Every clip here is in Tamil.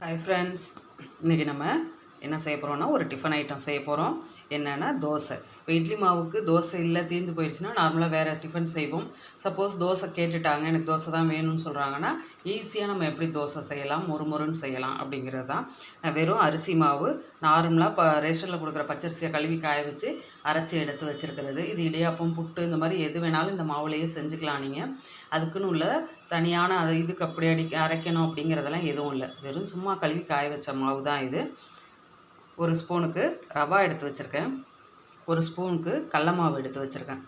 ஹாய் ஃப்ரெண்ட்ஸ், இன்றைக்கி நம்ம என்ன செய்ய போகிறோம்னா ஒரு டிஃபன் ஐட்டம் செய்ய போகிறோம். என்னென்னா தோசை. இப்போ இட்லி மாவுக்கு தோசை இல்லை தீர்ந்து போயிடுச்சுன்னா நார்மலாக வேறு டிஃபன் செய்வோம். சப்போஸ் தோசை கேட்டுட்டாங்க, எனக்கு தோசை தான் வேணும்னு சொல்கிறாங்கன்னா ஈஸியாக நம்ம எப்படி தோசை செய்யலாம், மொறுமொறுன்னு செய்யலாம் அப்படிங்கிறது தான். வெறும் அரிசி மாவு நார்மலாக இப்போ ரேஷனில் கொடுக்குற பச்சரிசியை கழுவி காய வச்சு அரைச்சி எடுத்து வச்சுருக்கிறது. இது இடியாப்பம், புட்டு இந்த மாதிரி எது வேணாலும் இந்த மாவுலேயே செஞ்சுக்கலாம். நீங்கள் அதுக்குன்னு உள்ள தனியான அதை இதுக்கு அப்படி அரைக்கணும் அப்படிங்கிறதெல்லாம் எதுவும் இல்லை. வெறும் சும்மா கழுவி காய வச்ச மாவு தான் இது. ஒரு ஸ்பூனுக்கு ரவா எடுத்து வச்சுருக்கேன், ஒரு ஸ்பூனுக்கு கடல மாவு எடுத்து வச்சுருக்கேன்.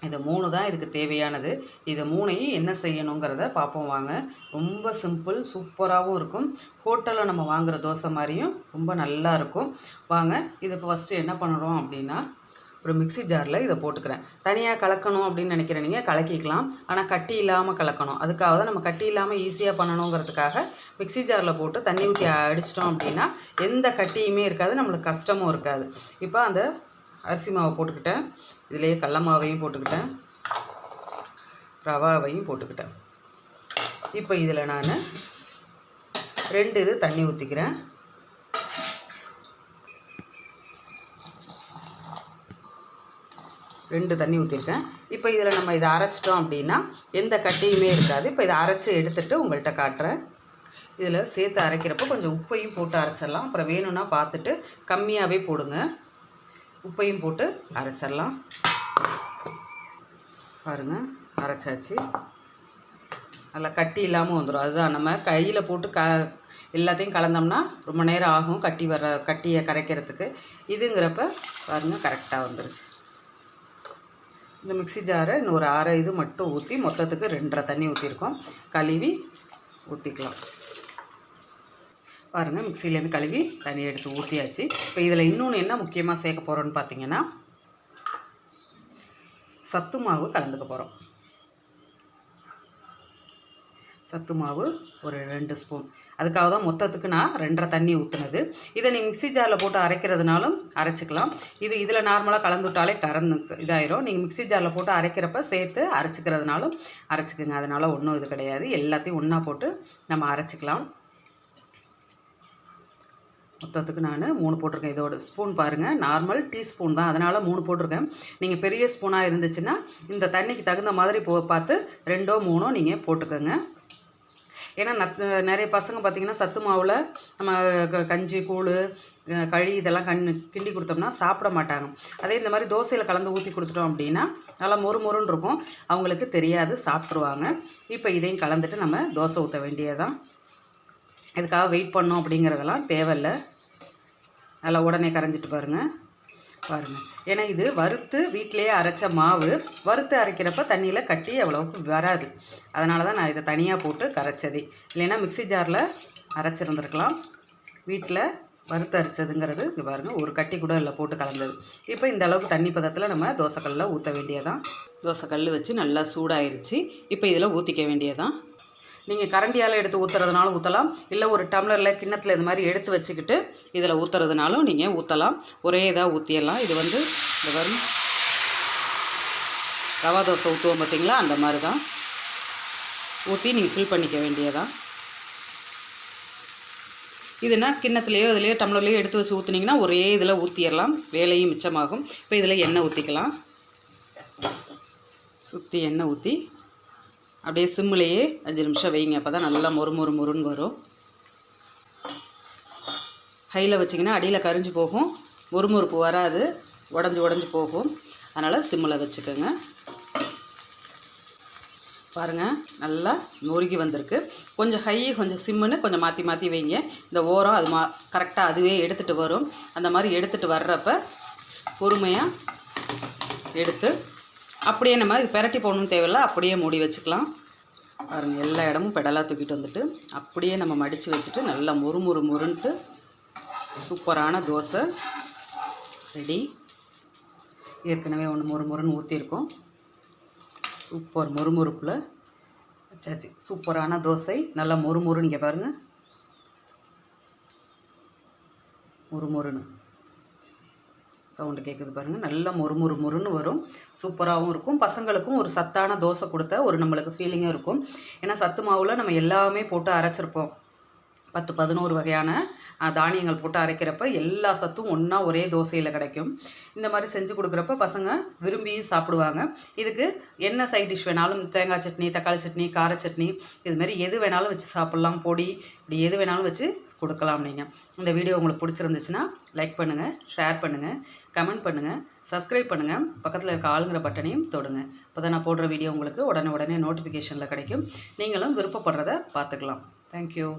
இது 3 தான் இதுக்கு தேவையானது. இது 3ஐயும் என்ன செய்யணுங்கிறத பார்ப்போம் வாங்க. ரொம்ப சிம்பிள், சூப்பராகவும் இருக்கும். ஹோட்டலில் நம்ம வாங்குகிற தோசை மாதிரியும் ரொம்ப நல்லா இருக்கும். வாங்க, இது இப்போ ஃபஸ்ட்டு என்ன பண்ணுறோம் அப்படின்னா, ஒரு மிக்ஸி ஜாரில் இதை போட்டுக்கிறேன். தனியாக கலக்கணும் அப்படின்னு நினைக்கிறேன், நீங்கள் கலக்கிக்கலாம். ஆனால் கட்டி இல்லாமல் கலக்கணும். அதுக்காக தான் நம்ம கட்டி இல்லாமல் ஈஸியாக பண்ணணுங்கிறதுக்காக மிக்ஸி ஜாரில் போட்டு தண்ணி ஊற்றி அடிச்சிட்டோம் அப்படின்னா எந்த கட்டியுமே இருக்காது, நம்மளுக்கு கஷ்டமும் இருக்காது. இப்போ அந்த அரிசி மாவை போட்டுக்கிட்டேன், இதிலேயே கடல மாவையும் போட்டுக்கிட்டேன், ரவாவையும் போட்டுக்கிட்டேன். இப்போ இதில் நான் 2 இது தண்ணி ஊற்றிக்கிறேன். ரெண்டு தண்ணி ஊற்றிருக்கேன். இப்போ இதில் நம்ம இதை அரைச்சிட்டோம் அப்படின்னா எந்த கட்டியுமே இருக்காது. இப்போ இதை அரைச்சி எடுத்துகிட்டு உங்கள்கிட்ட காட்டுறேன். இதில் சேர்த்து அரைக்கிறப்போ கொஞ்சம் உப்பையும் போட்டு அரைச்சிடலாம். அப்புறம் வேணும்னா பார்த்துட்டு கம்மியாகவே போடுங்க. உப்பையும் போட்டு அரைச்சிடலாம். பாருங்கள், அரைச்சாச்சு. நல்லா கட்டி இல்லாமல் வந்துடும். அதுதான் நம்ம கையில் போட்டு எல்லாத்தையும் கலந்தோம்னா ரொம்ப நேரம் ஆகும் கட்டியை கரைக்கிறதுக்கு. இதுங்கிறப்ப பாருங்கள் கரெக்டாக வந்துருச்சு. இந்த மிக்ஸி ஜாரை இன்னும் ஒரு 6 இது மட்டும் ஊற்றி மொத்தத்துக்கு 2.5 தண்ணி ஊற்றிருக்கோம். கழுவி ஊற்றிக்கலாம். பாருங்கள், மிக்சிலேருந்து கழுவி தண்ணி எடுத்து ஊற்றியாச்சு. இப்போ இதில் இன்னொன்று என்ன முக்கியமாக சேர்க்க போகிறோன்னு பார்த்தீங்கன்னா, சத்து மாவு கலந்துக்க போகிறோம். சத்து மாவு ஒரு 2 ஸ்பூன். அதுக்காக தான் மொத்தத்துக்கு நான் 2.5 தண்ணி ஊற்றுனது. இதை நீங்கள் மிக்ஸி ஜாரில் போட்டு அரைக்கிறதுனாலும் அரைச்சிக்கலாம். இதில் நார்மலாக கலந்து விட்டாலே இதாயிரும். நீங்கள் மிக்ஸி ஜாரில் போட்டு அரைக்கிறப்ப சேர்த்து அரைச்சிக்கிறதுனாலும் அரைச்சிக்கோங்க. அதனால் ஒன்றும் இது கிடையாது. எல்லாத்தையும் ஒன்றா போட்டு நம்ம அரைச்சிக்கலாம். மொத்தத்துக்கு நான் 3 போட்டிருக்கேன். இதோட ஸ்பூன் பாருங்கள், நார்மல் டீஸ்பூன் தான், அதனால் 3 போட்டிருக்கேன். நீங்கள் பெரிய ஸ்பூனாக இருந்துச்சுன்னா இந்த தண்ணிக்கு தகுந்த மாதிரி பார்த்து 2ஓ 3ஓ நீங்கள் போட்டுக்கோங்க. ஏன்னா நிறைய பசங்க பார்த்திங்கன்னா சத்து மாவில் நம்ம கஞ்சி, கூழ், களி இதெல்லாம் கிண்டி கொடுத்தோம்னா சாப்பிட மாட்டாங்க. அதே இந்த மாதிரி தோசையில் கலந்து ஊற்றி கொடுத்துட்டோம் அப்படின்னா நல்லா மொறுமொறுன்னு இருக்கும். அவங்களுக்கு தெரியாது, சாப்பிட்ருவாங்க. இப்போ இதையும் கலந்துட்டு நம்ம தோசை ஊற்ற வேண்டியதான். இதுக்காக வெயிட் பண்ணோம் அப்படிங்கிறதெல்லாம் தேவையில்லை. நல்லா உடனே கரைஞ்சிட்டு பாருங்கள். ஏன்னா இது வறுத்து வீட்டிலையே அரைச்ச மாவு. வறுத்து அரைக்கிறப்ப தண்ணியில் கட்டி அவ்வளோவுக்கு வராது. அதனால தான் நான் இதை தனியாக போட்டு கரைச்சதே. இல்லைன்னா மிக்ஸி ஜாரில் அரைச்சிருந்துருக்கலாம். வீட்டில் வறுத்து அரைச்சதுங்கிறது இங்கே பாருங்கள், ஒரு கட்டி கூட இல்லை போட்டு கலந்தது. இப்போ இந்த அளவுக்கு தண்ணி பதத்தில் நம்ம தோசைக்கல்லில் ஊற்ற வேண்டியதான். தோசைக்கல் வச்சு நல்லா சூடாயிருச்சு. இப்போ இதில் ஊற்றிக்க வேண்டியதான். நீங்கள் கரண்டியால் எடுத்து ஊற்றுறதுனாலும் ஊற்றலாம், இல்லை ஒரு டம்ளரில் கிண்ணத்தில் இது மாதிரி எடுத்து வச்சுக்கிட்டு இதில் ஊற்றுறதுனாலும் நீங்கள் ஊற்றலாம். ஒரே இதாக ஊற்றிடலாம். இது இந்த வரும் ரவா தோசை ஊற்றுவோம் பார்த்திங்களா, அந்த மாதிரி தான் ஊற்றி நீங்கள் ஃபில் பண்ணிக்க வேண்டியதான். இதுனா கிண்ணத்துலேயோ இதுலேயோ டம்ளர்லேயோ எடுத்து வச்சு ஊற்றுனீங்கன்னா ஒரே இதில் ஊற்றிடலாம், வேலையும் மிச்சமாகும். இப்போ இதில் எண்ணெய் ஊற்றிக்கலாம். சுற்றி எண்ணெய் ஊற்றி அப்படியே சிம்மிலேயே 5 நிமிஷம் வைங்க. அப்போ தான் நல்லா மொறுன்னு வரும். ஹையில் வச்சிங்கன்னா அடியில் கரிஞ்சு போகும், மொறுமொறுப்பு வராது, உடஞ்சி போகும். அதனால் சிம்மில் வச்சுக்கோங்க. பாருங்கள், நல்லா நொறுக்கி வந்திருக்கு. கொஞ்சம் ஹை கொஞ்சம் சிம்முன்னு கொஞ்சம் மாற்றி வைங்க. இந்த ஓரம் அது கரெக்டாக அதுவே எடுத்துகிட்டு வரும். அந்த மாதிரி எடுத்துகிட்டு வர்றப்ப பொறுமையாக எடுத்து அப்படியே நம்ம இது பெரட்டி போகணுன்னு தேவையில்லை, அப்படியே மூடி வச்சுக்கலாம். பாருங்கள், எல்லா இடமும் பெடலாக தூக்கிட்டு வந்துட்டு அப்படியே நம்ம மடித்து வச்சுட்டு நல்லா மொறுன்ட்டு சூப்பரான தோசை ரெடி. ஏற்கனவே ஒன்று மொறுன்னு ஊற்றிருக்கோம். சூப்பர் மொறுப்புல வச்சாச்சு. சூப்பரான தோசை, நல்லா மொறுன்னு. இங்கே பாருங்கள், மொறுன்னு சவுண்டு கேட்குது பாருங்கள். நல்லா மொறுன்னு வரும். சூப்பராகவும் இருக்கும். பசங்களுக்கும் ஒரு சத்தான தோசை கொடுத்த ஒரு நம்மளுக்கு ஃபீலிங்கும் இருக்கும். ஏன்னா சத்து மாவில் நம்ம எல்லாமே போட்டு அரைச்சிருப்போம். 10-11 வகையான தானியங்கள் போட்டு அரைக்கிறப்ப எல்லா சத்தும் ஒன்றா ஒரே தோசையில் கிடைக்கும். இந்த மாதிரி செஞ்சு கொடுக்குறப்ப பசங்க விரும்பியும் சாப்பிடுவாங்க. இதுக்கு என்ன சைட் டிஷ் வேணாலும், தேங்காய் சட்னி, தக்காளி சட்னி, கார சட்னி, இதுமாரி எது வேணாலும் வச்சு சாப்பிட்லாம். பொடி இப்படி எது வேணாலும் வச்சு கொடுக்கலாம். நீங்கள் இந்த வீடியோ உங்களுக்கு பிடிச்சிருந்துச்சுன்னா லைக் பண்ணுங்கள், ஷேர் பண்ணுங்கள், கமெண்ட் பண்ணுங்கள், சப்ஸ்கிரைப் பண்ணுங்கள். பக்கத்தில் இருக்க ஆளுங்கிற பட்டனையும் தொடுங்க. அப்போ தான் நான் போடுற வீடியோ உங்களுக்கு உடனே நோட்டிஃபிகேஷனில் கிடைக்கும். நீங்களும் விருப்பப்படுறத பார்த்துக்கலாம். தேங்க்யூ.